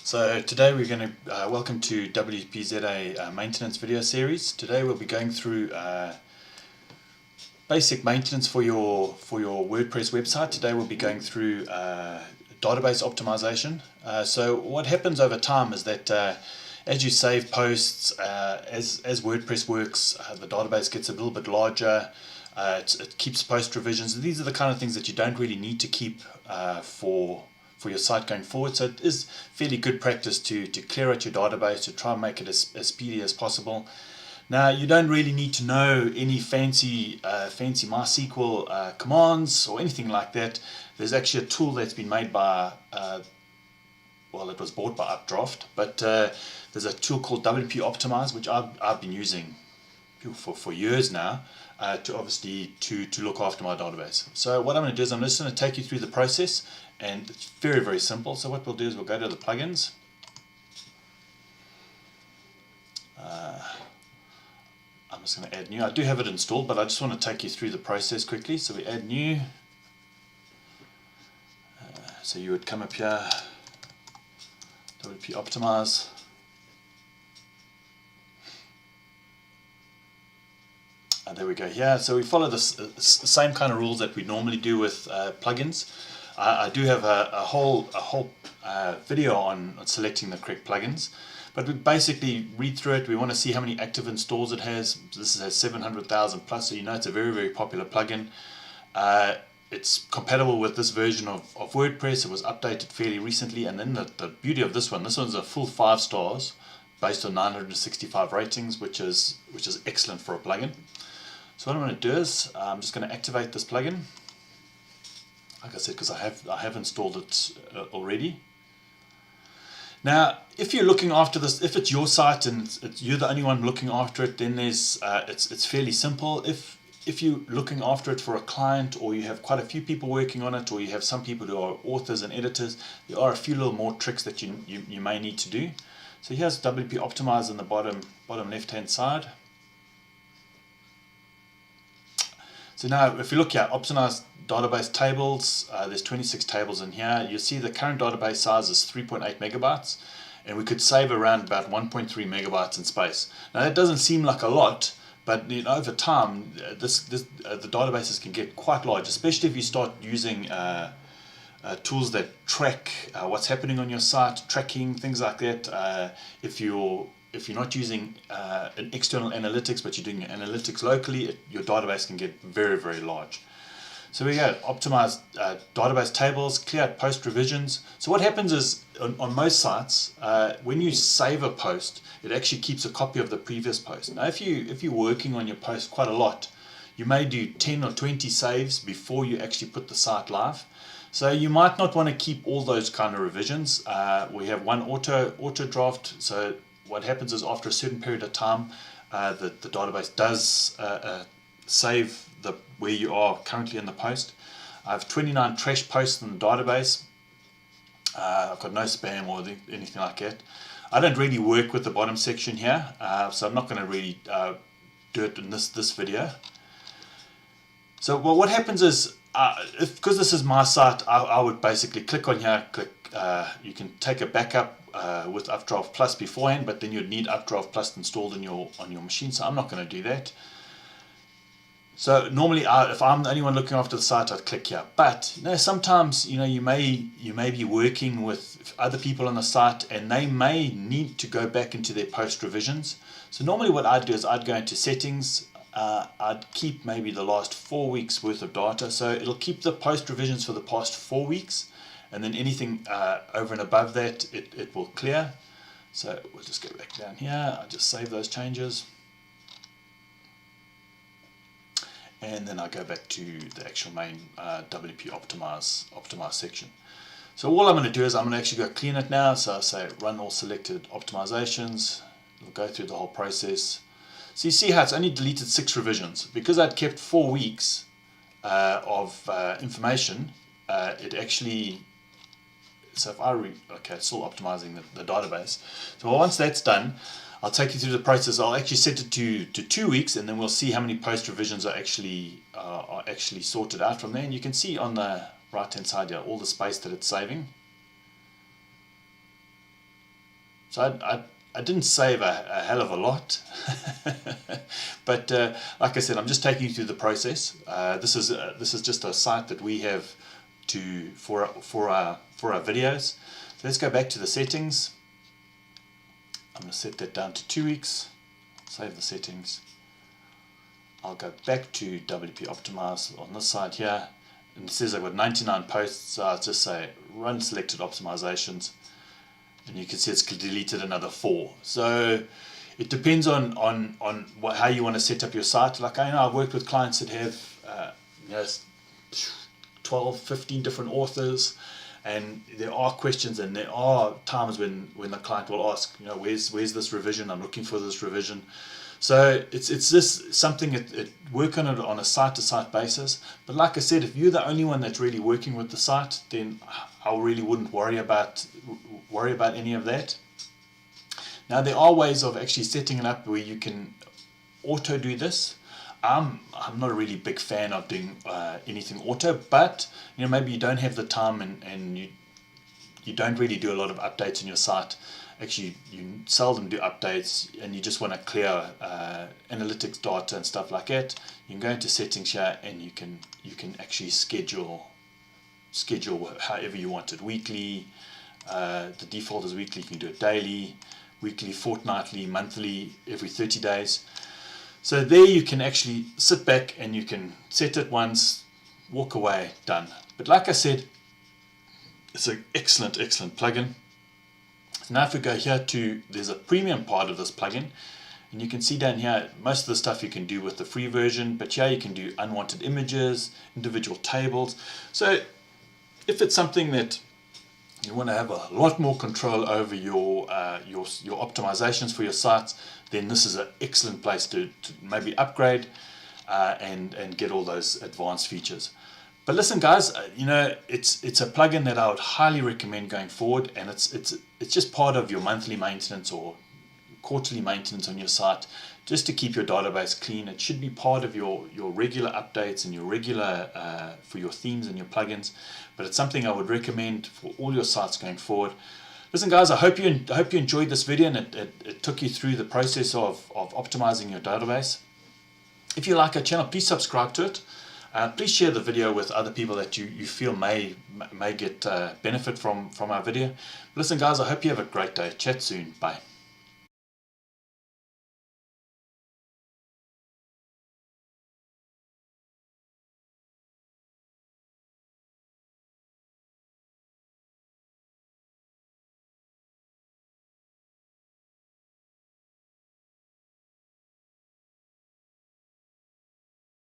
So today we're going to welcome to WPZA maintenance video series. Today we'll be going through basic maintenance for your WordPress website. Today we'll be going through database optimization. So what happens over time is that as you save posts, as WordPress works, the database gets a little bit larger. It keeps post revisions. These are the kind of things that you don't really need to keep for your site going forward. So it is fairly good practice to clear out your database, to try and make it as speedy as possible. Now, you don't really need to know any fancy MySQL commands or anything like that. There's actually a tool that's been made by well, it was bought by Updraft, but there's a tool called WP Optimize, which I've been using for years now, to look after my database. So what I'm going to do is I'm just going to take you through the process, and it's very, very simple. So what we'll do is we'll go to the plugins. I'm just going to add new. I do have it installed, but I just want to take you through the process quickly. So we add new. So you would come up here, WP Optimize. And there we go here. So we follow the same kind of rules that we normally do with plugins. I do have a whole video on selecting the correct plugins, but we basically read through it. We want to see how many active installs it has. This has 700,000 plus, so you know it's a very, very popular plugin. It's compatible with this version of WordPress. It was updated fairly recently, and then the beauty of this one's a full 5 stars based on 965 ratings, which is excellent for a plugin. So what I'm going to do is I'm just going to activate this plugin, like I said, because I have installed it already. Now, if you're looking after this, if it's your site and you're the only one looking after it, then there's it's fairly simple. If you're looking after it for a client, or you have quite a few people working on it, or you have some people who are authors and editors, there are a few little more tricks that you may need to do. So here's WP Optimize on the bottom left hand side. So now if you look here, optimized database tables, there's 26 tables in here. You see the current database size is 3.8 megabytes, and we could save around about 1.3 megabytes in space. Now that doesn't seem like a lot, but over time the databases can get quite large, especially if you start using tools that track what's happening on your site, tracking things like that. If you're not using an external analytics, but you're doing your analytics locally, your database can get very, very large. So we go, optimize database tables, clear out post revisions. So what happens is, on most sites, when you save a post, it actually keeps a copy of the previous post. Now if you're working on your post quite a lot, you may do 10 or 20 saves before you actually put the site live. So you might not want to keep all those kind of revisions. We have one auto draft. So what happens is, after a certain period of time, the database does save where you are currently in the post. I have 29 trash posts in the database. I've got no spam or anything like that. I don't really work with the bottom section here, so I'm not going to really do it in this video. So what happens is, because this is my site, I would basically click on here, you can take a backup with Updraft Plus beforehand, but then you'd need Updraft Plus installed on your machine, so I'm not going to do that. So normally, if I'm the only one looking after the site, I'd click here. But sometimes you may be working with other people on the site, and they may need to go back into their post revisions. So normally what I'd do is I'd go into settings. I'd keep maybe the last 4 weeks worth of data, so it'll keep the post revisions for the past 4 weeks, and then anything over and above that, it will clear. So we'll just go back down here. I'll just save those changes, and then I go back to the actual main WP Optimize section. So all I'm going to do is I'm going to actually go clean it now. So I say run all selected optimizations. It'll go through the whole process. So you see how it's only deleted 6 revisions. Because I'd kept 4 weeks of information, it actually, so if okay, it's still optimizing the database. So once that's done, I'll take you through the process. I'll actually set it to 2 weeks, and then we'll see how many post revisions are actually sorted out from there. And you can see on the right hand side here all the space that it's saving. So I didn't save a hell of a lot, but like I said, I'm just taking you through the process. This is just a site that we have for our videos. So let's go back to the settings. I'm going to set that down to 2 weeks. Save the settings. I'll go back to WP Optimize on this side here, and it says I've got 99 posts. So I'll just say run selected optimizations. And you can see it's deleted another 4. So it depends on how you want to set up your site. Like I know I've worked with clients that have 12, 15 different authors, and there are questions and there are times when the client will ask, where's this revision? I'm looking for this revision. So it's just something that work on it on a site-to-site basis. But like I said, if you're the only one that's really working with the site, then I really wouldn't worry about any of that. Now there are ways of actually setting it up where you can auto do this. I'm not a really big fan of doing anything auto, but maybe you don't have the time and you don't really do a lot of updates on your site. Actually, you seldom do updates, and you just want to clear analytics data and stuff like that. You can go into settings here, and you can actually schedule however you want it. Weekly, the default is weekly. You can do it daily, weekly, fortnightly, monthly, every 30 days. So there you can actually sit back and you can set it once, walk away, done. But like I said, it's an excellent plugin. Now if we go here there's a premium part of this plugin, and you can see down here most of the stuff you can do with the free version, but here you can do unwanted images, individual tables. So if it's something that you want to have a lot more control over your optimizations for your sites, then this is an excellent place to maybe upgrade and get all those advanced features. But listen, guys, it's a plugin that I would highly recommend going forward, and it's just part of your monthly maintenance or quarterly maintenance on your site, just to keep your database clean. It should be part of your regular updates and your regular for your themes and your plugins. But it's something I would recommend for all your sites going forward. Listen, guys, I hope you enjoyed this video, and it took you through the process of optimizing your database. If you like our channel, please subscribe to it. Please share the video with other people that you feel may get benefit from our video. Listen, guys, I hope you have a great day. Chat soon. Bye.